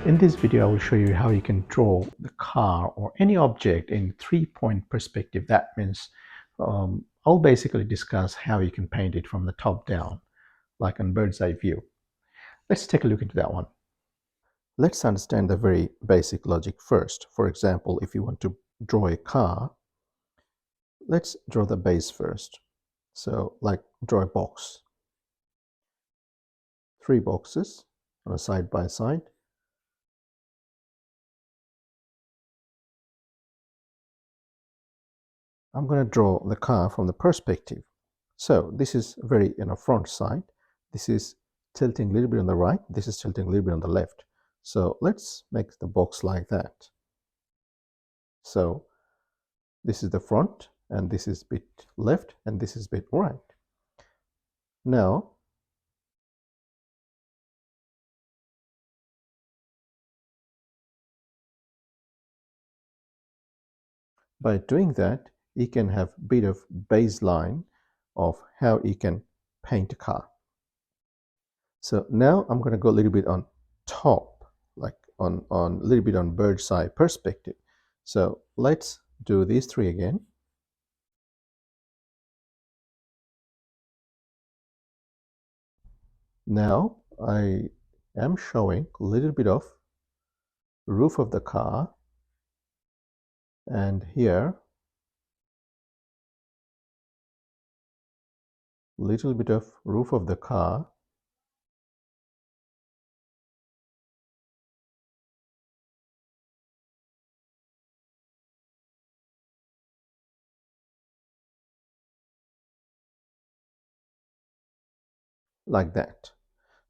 In this video, I will show you how you can draw the car or any object in three-point perspective. That means I'll basically discuss how you can paint it from the top down, like on bird's eye view. Let's take a look into that one. Let's understand the very basic logic first. For example, if you want to draw a car, let's draw the base first. So, like draw a box. 3 boxes on a side by side. I'm going to draw the car from the perspective. So this is very front side. This is tilting a little bit on the right. This is tilting a little bit on the left. So let's make the box like that. So this is the front, and this is a bit left, and this is a bit right. Now by doing that, you can have a bit of baseline of how you can paint a car. So now I'm going to go a little bit on top, like on a little bit on bird's eye perspective. So let's do these 3 again. Now I am showing a little bit of roof of the car, and here little bit of roof of the car, like that.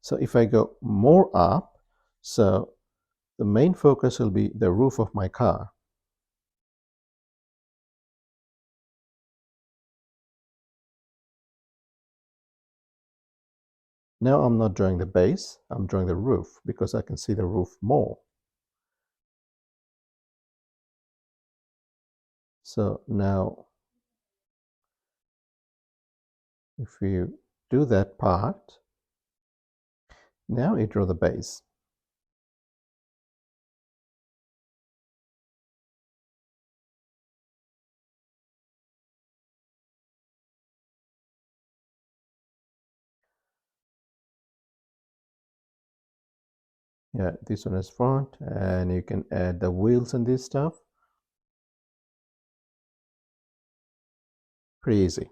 So if I go more up, so the main focus will be the roof of my car. Now I'm not drawing the base, I'm drawing the roof because I can see the roof more. So now if you do that part, now you draw the base. Yeah, this one is front, and you can add the wheels and this stuff. Pretty easy.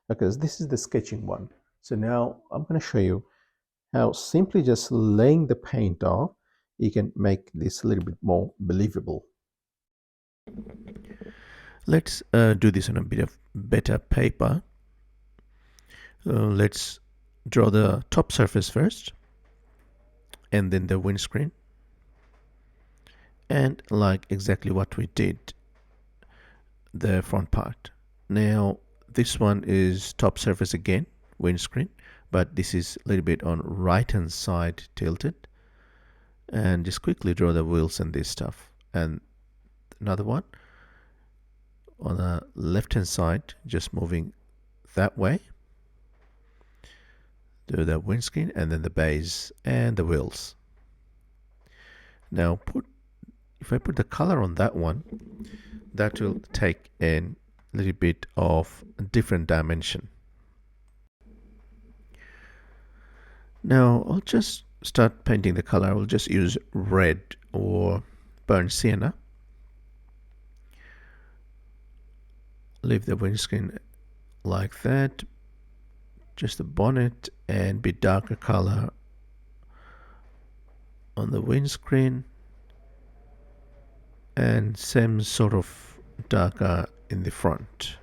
Okay, so this is the sketching one. So now I'm going to show you how simply just laying the paint off, you can make this a little bit more believable. Let's do this on a bit of better paper. Let's draw the top surface first, and then the windscreen, and like exactly what we did the front part. Now this one is top surface again, windscreen, but this is a little bit on right hand side tilted, and just quickly draw the wheels and this stuff. And another one on the left hand side, just moving that way, do the windscreen and then the base and the wheels. Now if I put the color on that one, that will take a little bit of a different dimension. Now I'll just start painting the color. I will just use red or burnt sienna. Leave the windscreen like that, just the bonnet, and bit darker color on the windscreen, and same sort of darker in the front.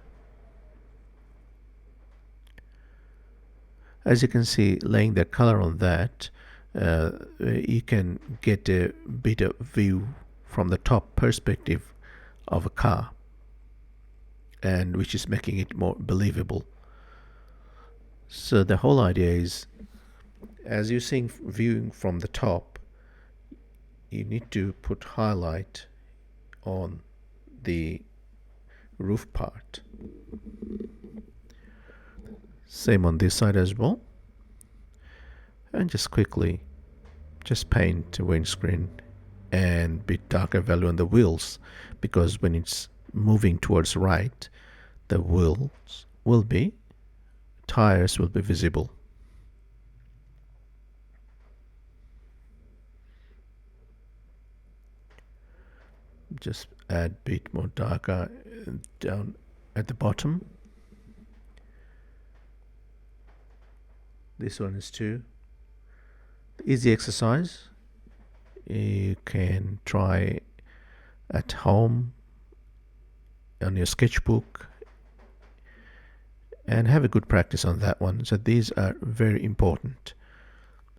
As you can see, laying the color on that, you can get a bit of view from the top perspective of a car, and which is making it more believable. So the whole idea is, as you're seeing viewing from the top, you need to put highlight on the roof part. Same on this side as well. And just quickly just paint the windscreen and bit darker value on the wheels, because when it's moving towards right, the wheels will be, tires will be visible. Just add bit more darker down at the bottom. This one is too easy exercise. You can try at home on your sketchbook and have a good practice on that one. So these are very important,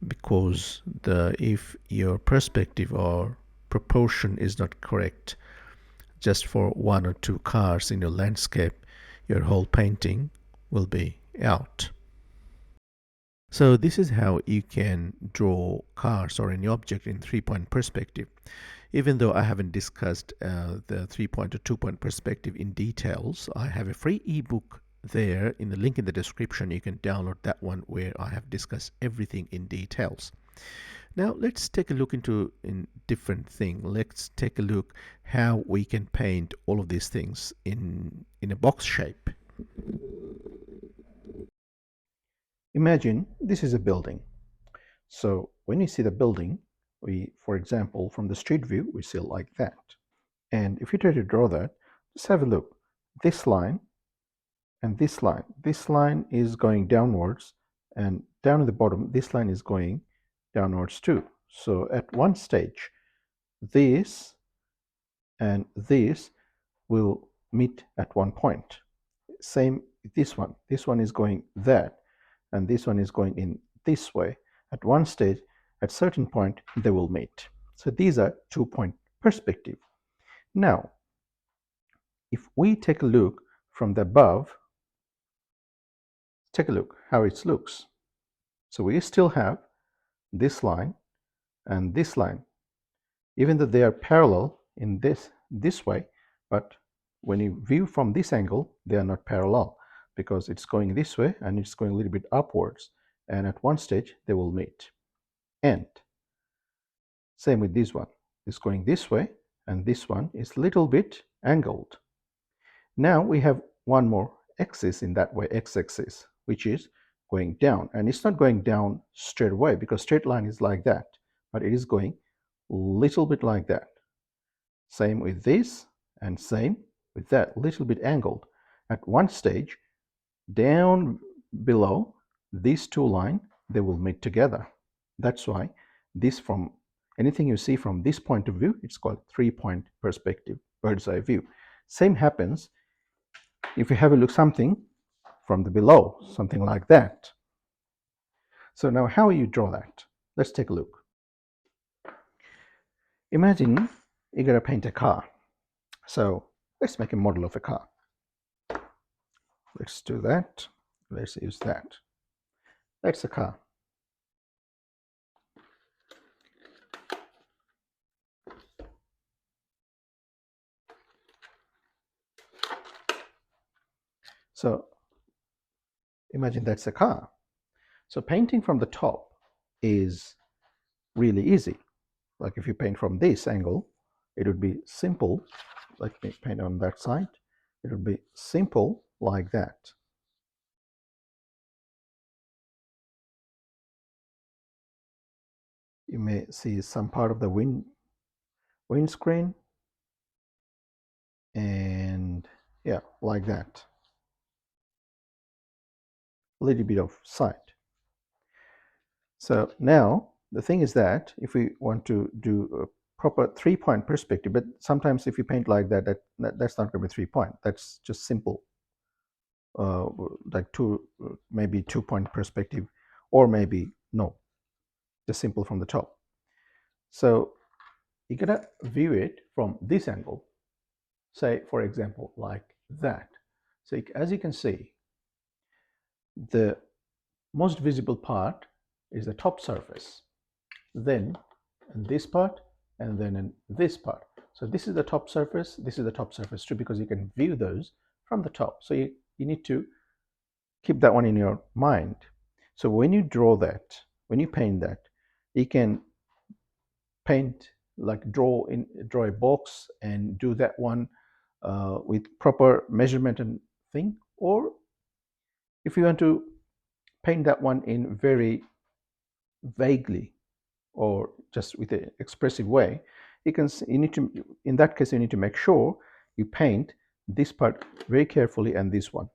because if your perspective or proportion is not correct just for one or two cars in your landscape, your whole painting will be out. So this is how you can draw cars or any object in 3-point perspective. Even though I haven't discussed the 3-point or 2-point perspective in details, I have a free ebook there in the link in the description. You can download that one, where I have discussed everything in details. Now let's take a look into different thing. Let's take a look how we can paint all of these things in a box shape. Imagine this is a building. So when you see the building, for example, from the street view, we see it like that. And if you try to draw that, just have a look. This line and this line is going downwards, and down at the bottom, this line is going downwards too. So at one stage, this and this will meet at one point. Same this one is going that, and this one is going in this way. At one stage, at certain point, they will meet. So these are 2-point perspective. Now, if we take a look from the above, take a look how it looks. So we still have this line and this line, even though they are parallel in this way, but when you view from this angle, they are not parallel, because it's going this way and it's going a little bit upwards, and at one stage they will meet. And same with this one. It's going this way, and this one is a little bit angled. Now we have one more axis in that way, x-axis, which is going down, and it's not going down straight away, because straight line is like that, but it is going a little bit like that. Same with this, and same with that, little bit angled. At one stage, down below these two lines, they will meet together. That's why this, from anything you see from this point of view, it's called 3-point perspective, bird's eye view. Same happens if you have a look something from the below, something like that. So now how you draw that? Let's take a look. Imagine you're going to paint a car. So let's make a model of a car. Let's do that. Let's use that. That's a car. So imagine that's a car. So painting from the top is really easy. Like if you paint from this angle, it would be simple. Let me paint on that side. It would be simple like that. You may see some part of the windscreen, and yeah, like that. A little bit of side. So now the thing is that if we want to do a proper 3-point perspective, but sometimes if you paint like that, that's not going to be 3-point. That's just simple, like maybe 2-point perspective, or maybe no, just simple from the top. So you gotta view it from this angle. Say, for example, like that. So as you can see, the most visible part is the top surface, then in this part, and then in this part. So this is the top surface, this is the top surface too, because you can view those from the top. So you need to keep that one in your mind. So when you draw that, when you paint that, you can paint like draw a box and do that one with proper measurement and thing, or if you want to paint that one in very vaguely or just with an expressive way, you need to, in that case, you need to make sure you paint this part very carefully and this one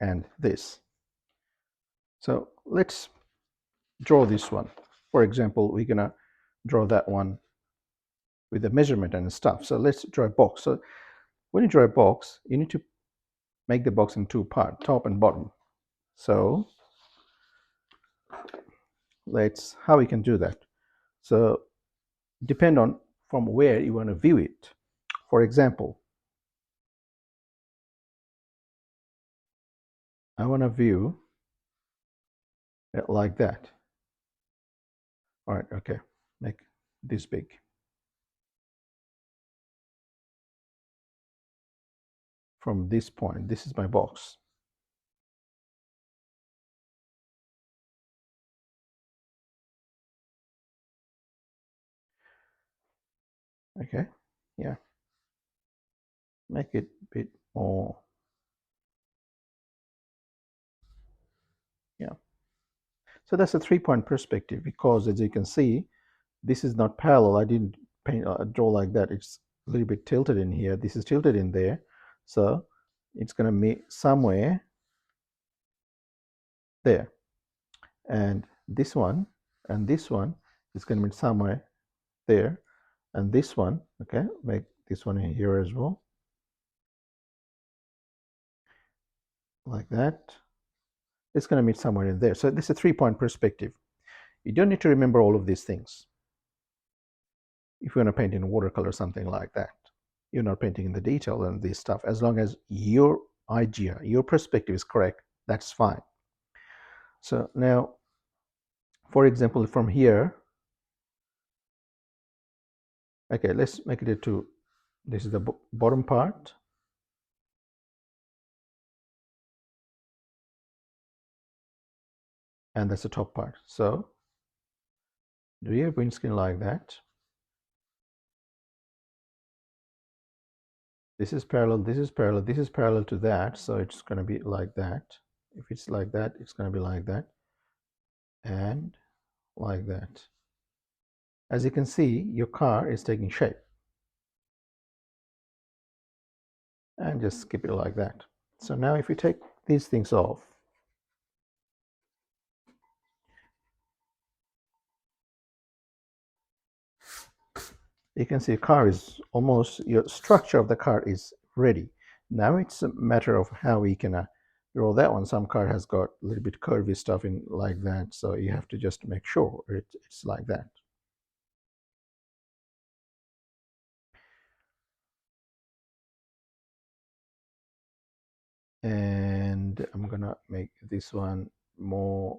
and this. So let's draw this one. For example, we're gonna draw that one with the measurement and stuff. So let's draw a box. So when you draw a box, you need to make the box in two parts, top and bottom. So let's, how we can do that. So depend on from where you want to view it. For example, I want to view it like that. All right, okay, make this big. From this point, this is my box. Okay, yeah, make it a bit more. Yeah, so that's a 3-point perspective, because as you can see, this is not parallel. I didn't paint draw like that. It's a little bit tilted in here. This is tilted in there, so it's going to meet somewhere there, and this one and this one is going to meet somewhere there, and this one, okay, make this one in here as well, like that. It's going to meet somewhere in there. So this is a 3-point perspective. You don't need to remember all of these things if you want to paint in watercolor, something like that. You're not painting in the detail and this stuff. As long as your idea, your perspective is correct, that's fine. So now, for example, from here, okay, let's make it a 2. This is the bottom part, and that's the top part. So do you have windscreen like that? This is parallel, this is parallel, this is parallel to that, so it's going to be like that. If it's like that, it's going to be like that and like that. As you can see, your car is taking shape, and just keep it like that. So now if you take these things off, you can see the car is almost, your structure of the car is ready. Now it's a matter of how we can draw that one. Some car has got a little bit curvy stuff in like that, so you have to just make sure it's like that. And I'm gonna make this one more,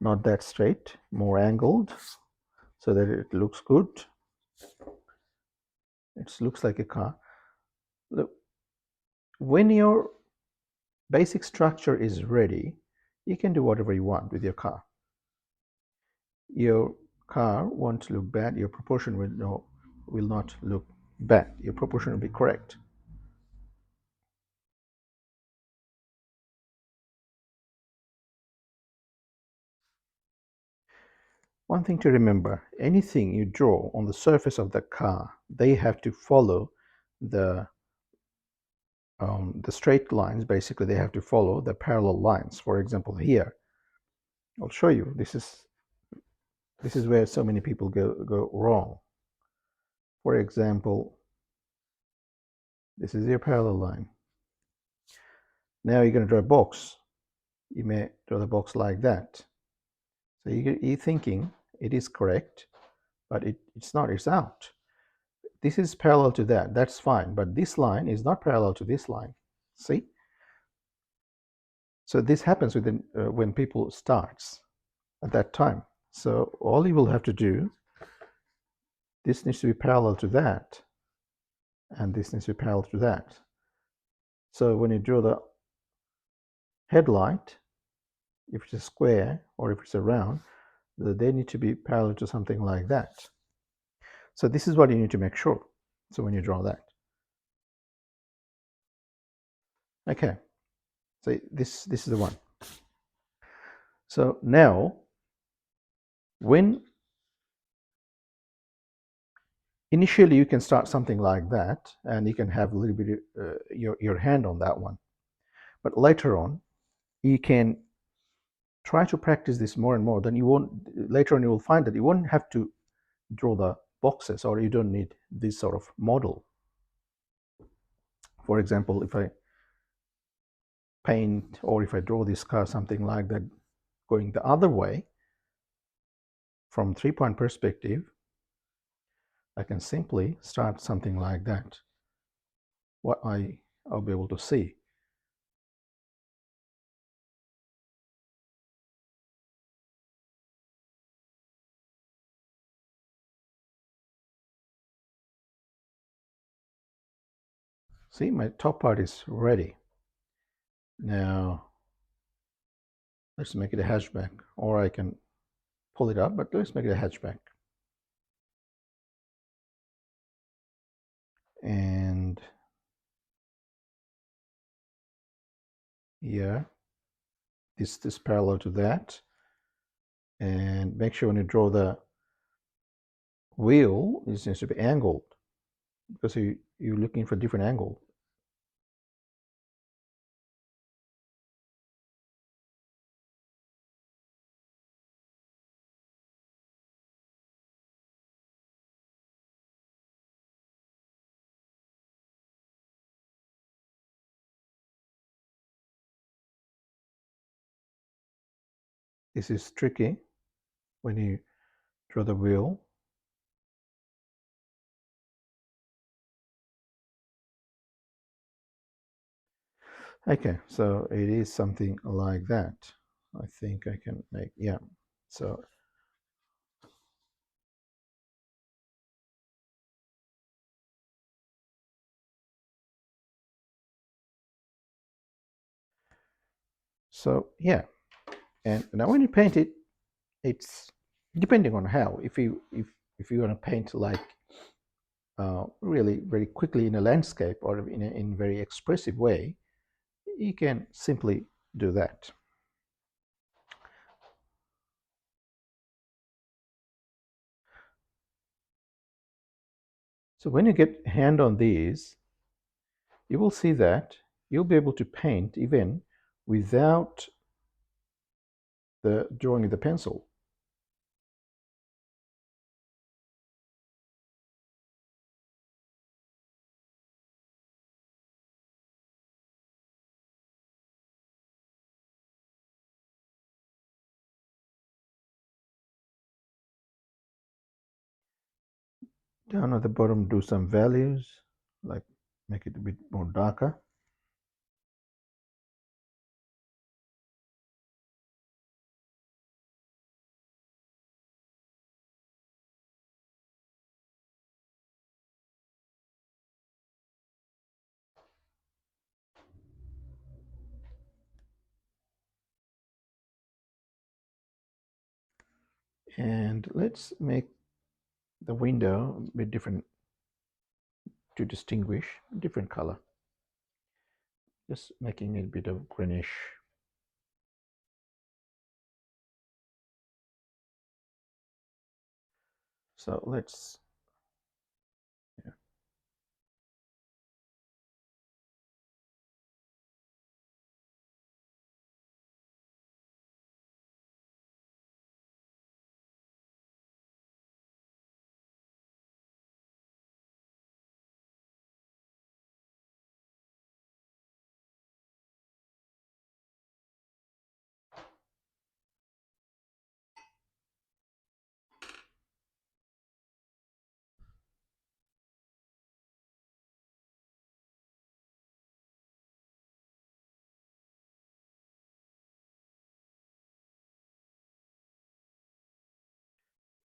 not that straight, more angled, so that it looks good. It looks like a car. Look, when your basic structure is ready, you can do whatever you want with your car. Your car won't look bad. Your proportion will not look bad. Your proportion will be correct. One thing to remember, anything you draw on the surface of the car, they have to follow the straight lines. Basically, they have to follow the parallel lines. For example, here, I'll show you. This is where so many people go wrong. For example, this is your parallel line. Now you're going to draw a box. You may draw the box like that. So you're thinking it is correct, but it's not. It's out. This is parallel to that. That's fine. But this line is not parallel to this line. See? So this happens when people starts at that time. So all you will have to do, this needs to be parallel to that, and this needs to be parallel to that. So when you draw the headlight, if it's a square or if it's a round, they need to be parallel to something like that. So this is what you need to make sure. So when you draw that. Okay, so this is the one. So now when initially you can start something like that and you can have a little bit your hand on that one, but later on you can try to practice this more and more. Then you won't, later on you will find that you won't have to draw the boxes, or you don't need this sort of model. For example, if I paint or if I draw this car something like that going the other way from 3-point perspective, I can simply start something like that. What I'll be able to see. See, my top part is ready. Now let's make it a hatchback, or I can pull it up, but let's make it a hatchback. And yeah, this parallel to that. And make sure when you draw the wheel, it needs to be angled, because you're looking for different angle. This is tricky when you draw the wheel. Okay, so it is something like that. I think I can make, yeah. So yeah, and now when you paint it, it's depending on how. If you want to paint like really very quickly in a landscape or in a very expressive way, you can simply do that. So when you get hand on these, you will see that you'll be able to paint even without the drawing with the pencil. Down at the bottom, do some values, like make it a bit more darker. And let's make the window a bit different to distinguish a different color. Just making it a bit of greenish. So let's, yeah.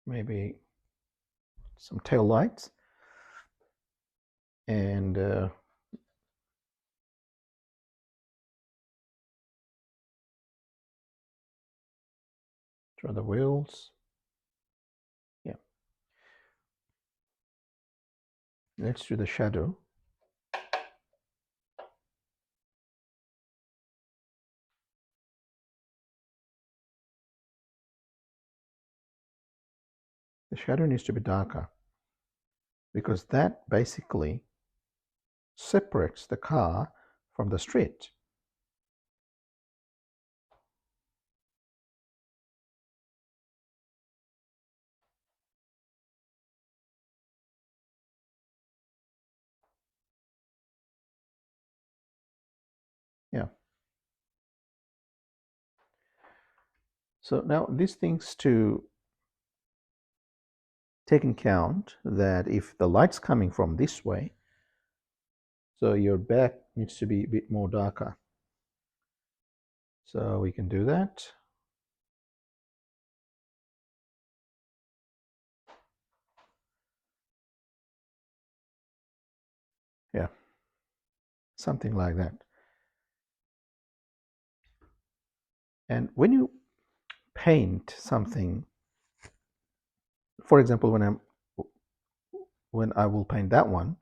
Maybe some tail lights and draw the wheels. Let's do the shadow. The shadow needs to be darker because that basically separates the car from the street. Yeah. So now these things to take in count that if the light's coming from this way, so your back needs to be a bit more darker. So we can do that. Yeah, something like that. And when you paint something, for example, when I will paint that one,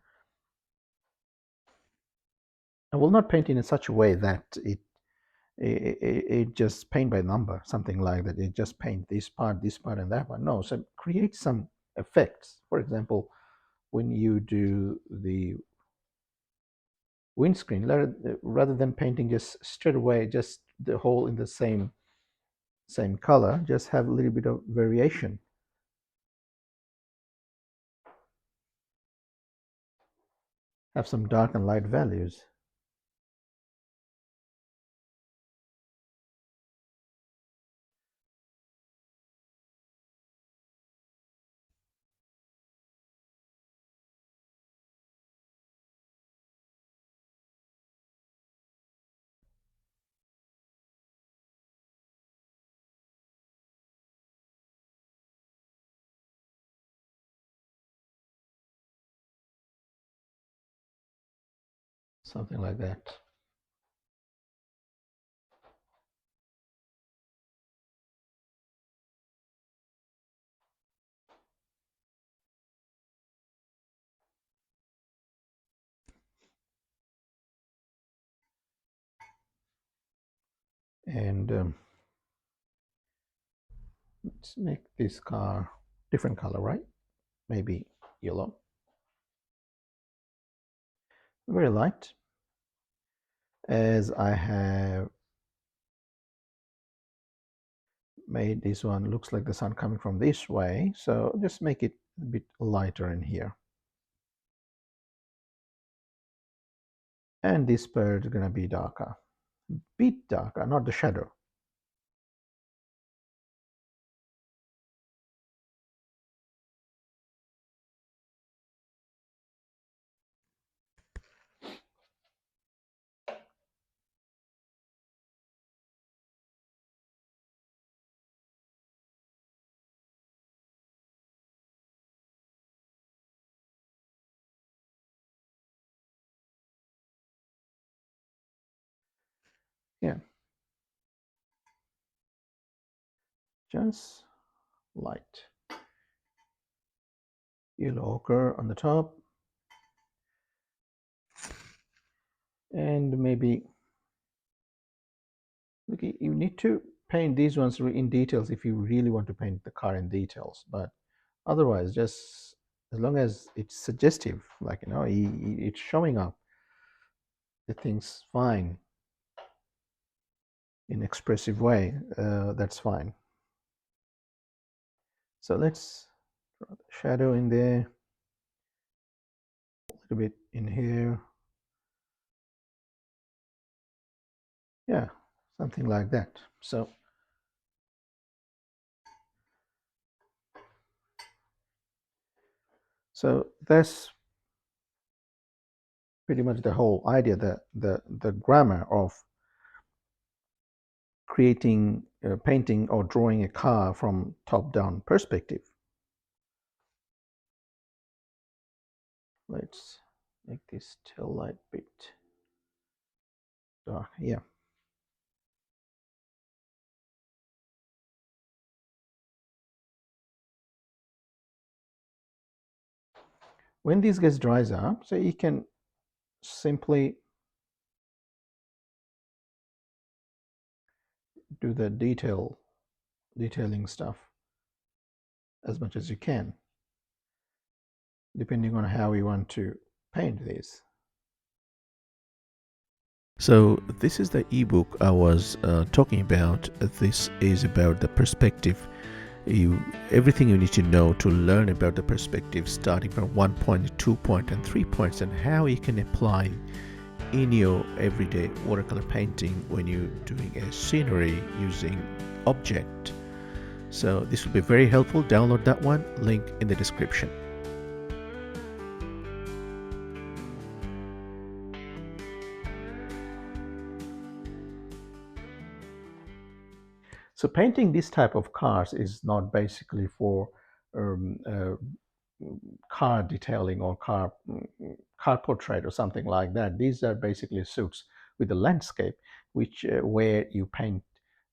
I will not paint in such a way that it just paint by number, something like that. It just paint this part, and that one. No, so create some effects. For example, when you do the windscreen, rather than painting just straight away, just the whole in the same color, just have a little bit of variation. Have some dark and light values. Something like that. And let's make this car different color, right? Maybe yellow. Very light. As I have made this one, looks like the sun coming from this way, so just make it a bit lighter in here. And this part is gonna be darker, bit darker, not the shadow. Yeah, just light. Yellow ochre on the top, and maybe okay, you need to paint these ones in details if you really want to paint the car in details, but otherwise just as long as it's suggestive, like it's showing up the things fine in expressive way, that's fine. So let's draw the shadow in there, a little bit in here, yeah, something like that. So that's pretty much the whole idea, the grammar of creating, painting or drawing a car from top-down perspective. Let's make this tail light bit dark. Yeah. When this gets dries up, so you can simply do the detailing stuff as much as you can, depending on how you want to paint this. So this is the ebook I was talking about. This is about the perspective. Everything you need to know to learn about the perspective, starting from 1 point, 2 point, and 3 points, and how you can apply in your everyday watercolor painting when you're doing a scenery using object. So this will be very helpful. Download that one, link in the description. So painting this type of cars is not basically for um, uh, car detailing or car portrait or something like that. These are basically suits with the landscape, which where you paint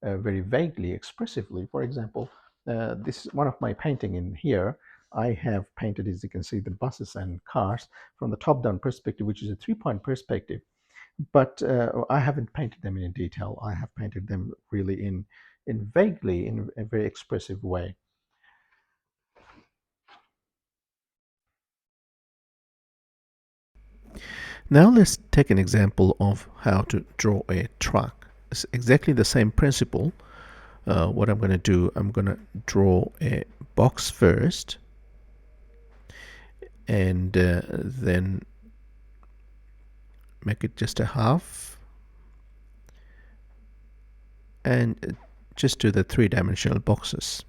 very vaguely, expressively. For example, this is one of my painting in here. I have painted, as you can see, the buses and cars from the top-down perspective, which is a three-point perspective. But I haven't painted them in detail. I have painted them really in vaguely, in a very expressive way. Now let's take an example of how to draw a truck. It's exactly the same principle. What I'm going to do, I'm going to draw a box first, and then make it just a half, and just do the three-dimensional boxes.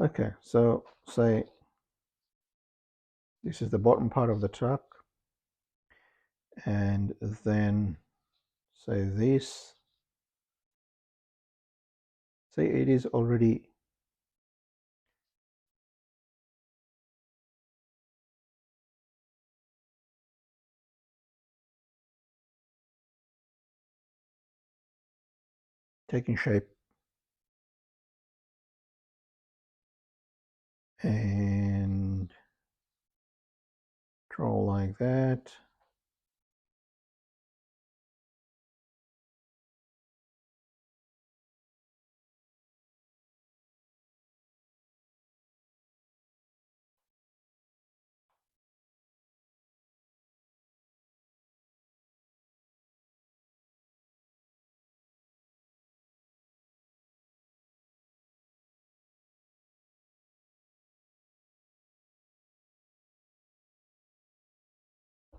Okay, so say this is the bottom part of the truck, and then say this, say it is already taking shape, and draw like that.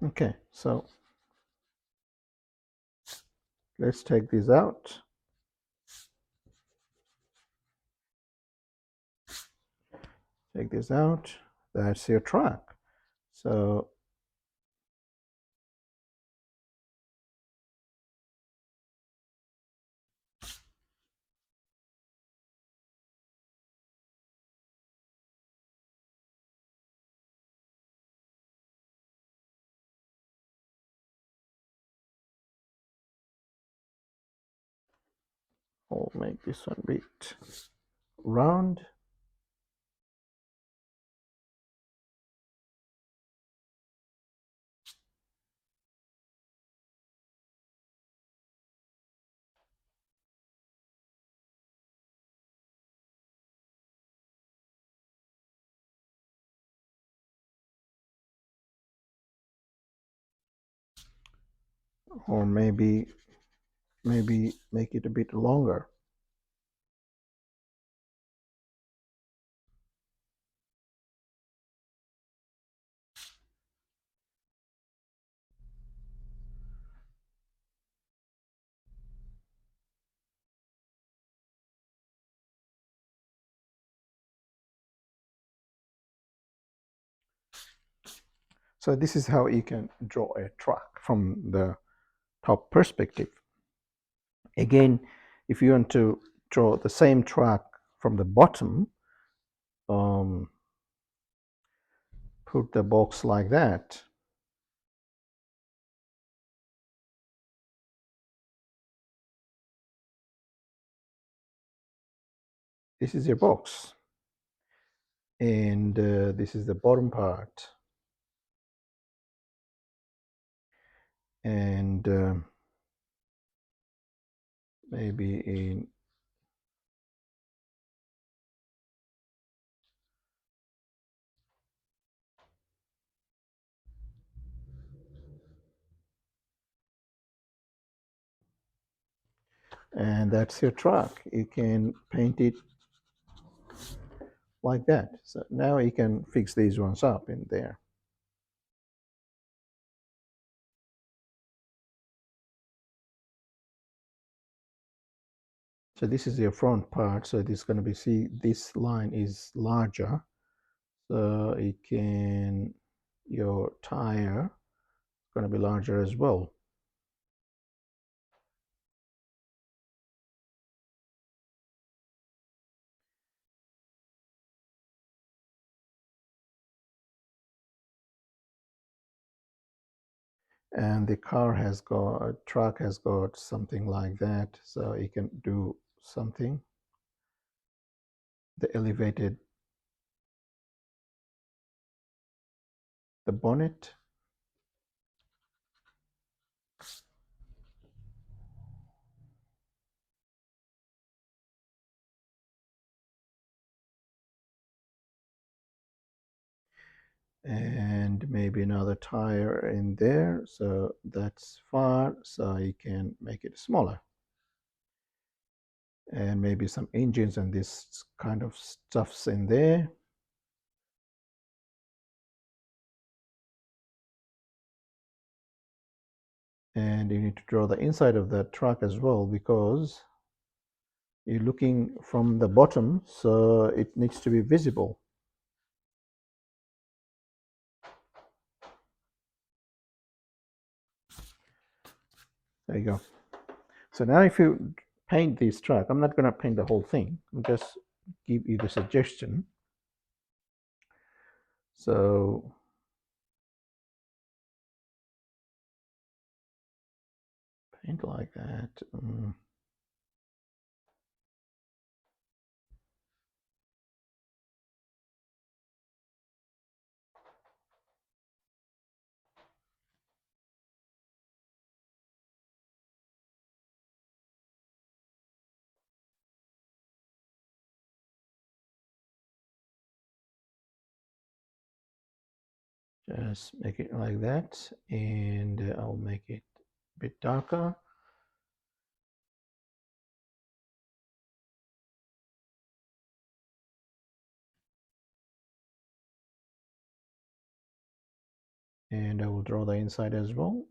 Okay, so let's take this out. Take this out. That's your truck. So I'll make this one a bit round. Or maybe make it a bit longer. So this is how you can draw a truck from the top perspective. Again, if you want to draw the same truck from the bottom, um, put the box like that. this is your box, and this is the bottom part, and maybe in and that's your truck. You can paint it like that. So now you can fix these ones up in there. So this is your front part. So this is going to be, see, this line is larger. So it can, your tire is going to be larger as well. And the car has got, truck has got something like that. So you can do something. The elevated, the bonnet. And maybe another tire in there, so that's far, so you can make it smaller, and maybe some engines and this kind of stuffs in there. And you need to draw the inside of that truck as well, because you're looking from the bottom, so it needs to be visible. There you go. So now if you paint this truck, I'm not going to paint the whole thing, I'll just give you the suggestion. So paint like that. Just make it like that, and I'll make it a bit darker. And I will draw the inside as well.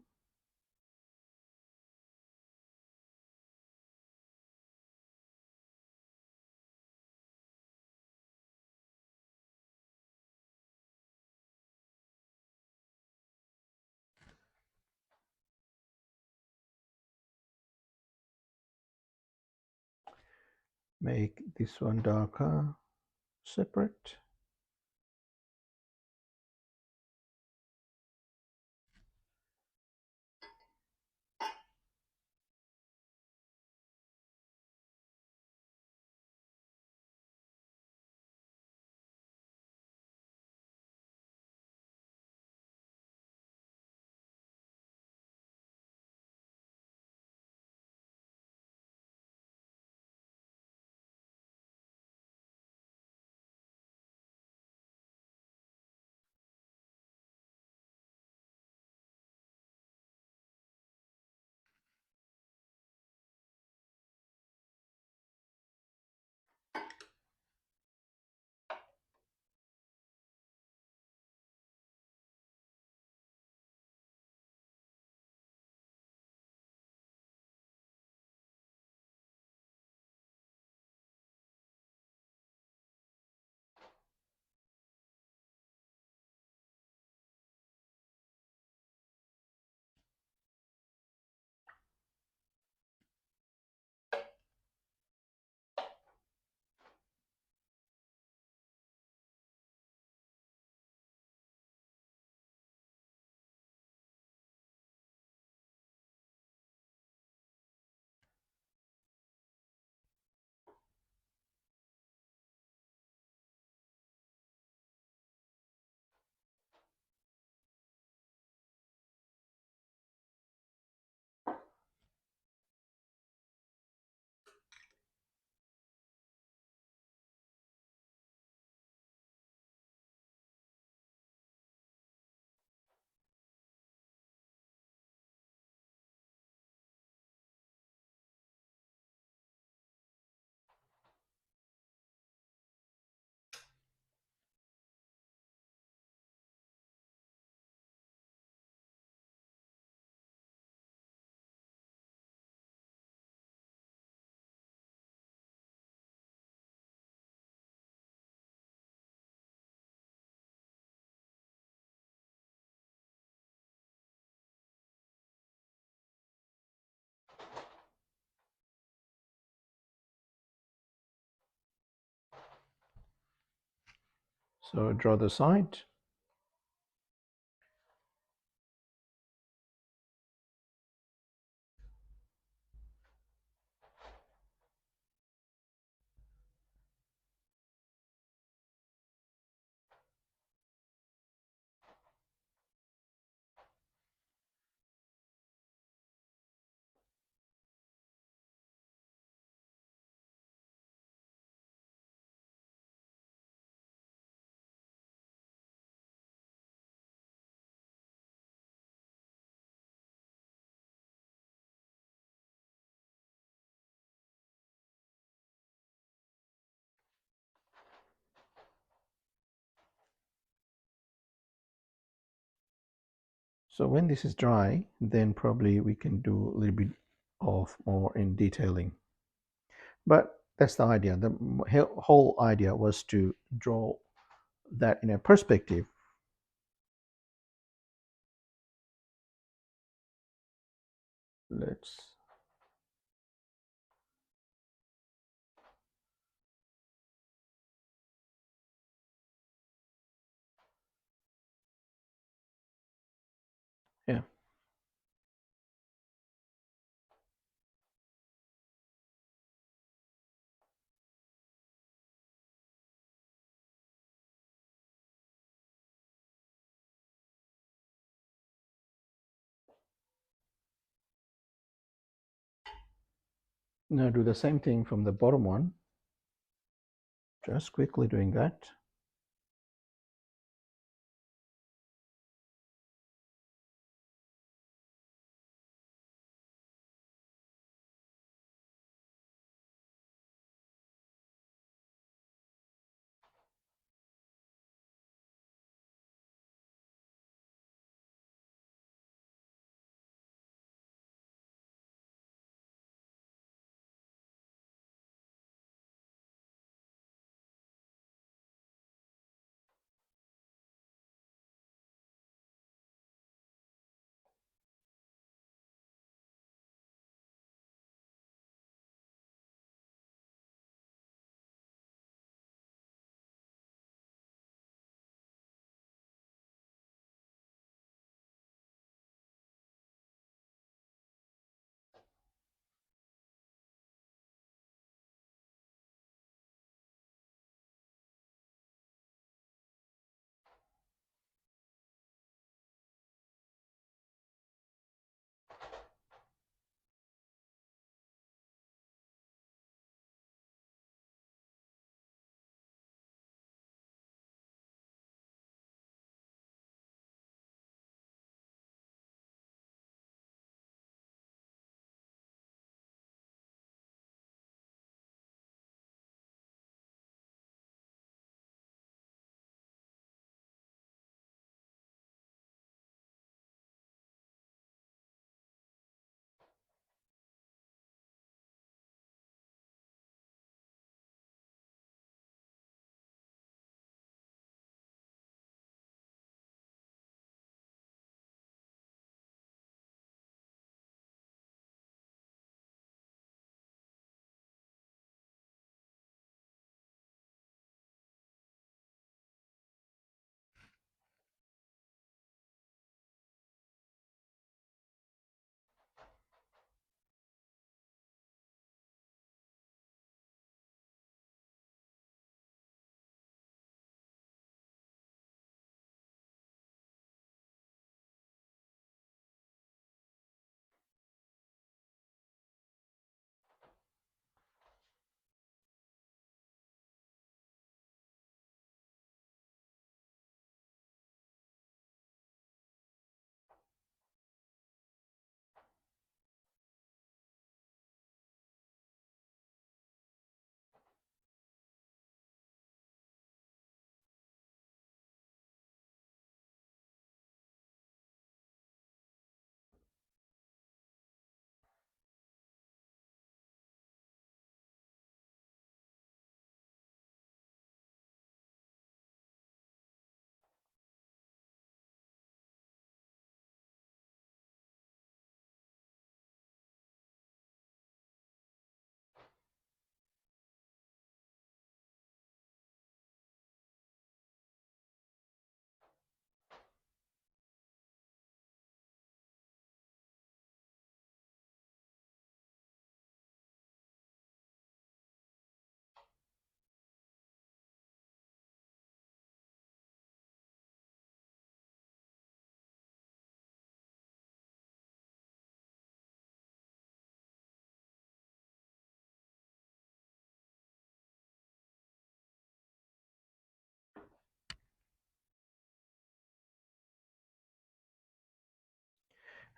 Make this one darker, separate. So draw the side. So when this is dry, then probably we can do a little bit of more in detailing. But that's the idea. The whole idea was to draw that in a perspective. Let's, yeah. Now do the same thing from the bottom one. Just quickly doing that.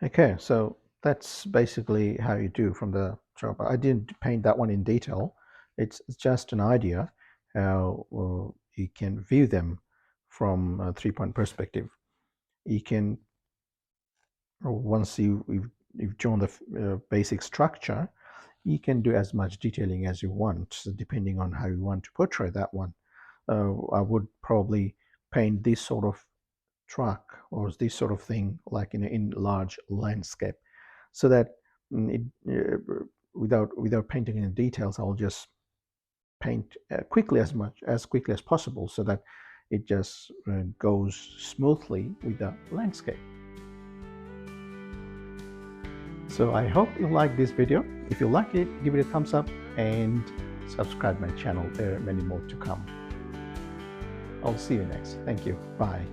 Okay, so that's basically how you do from the job. I didn't paint that one in detail. It's just an idea how you can view them from a three-point perspective. You can, once you've drawn the basic structure, you can do as much detailing as you want, so depending on how you want to portray that one. I would probably paint this sort of truck or this sort of thing like in large landscape, so that it, without painting in details, I'll just paint quickly as possible, so that it just goes smoothly with the landscape. So I hope you like this video. If you like it, give it a thumbs up and subscribe my channel. There are many more to come. I'll see you next. Thank you. Bye.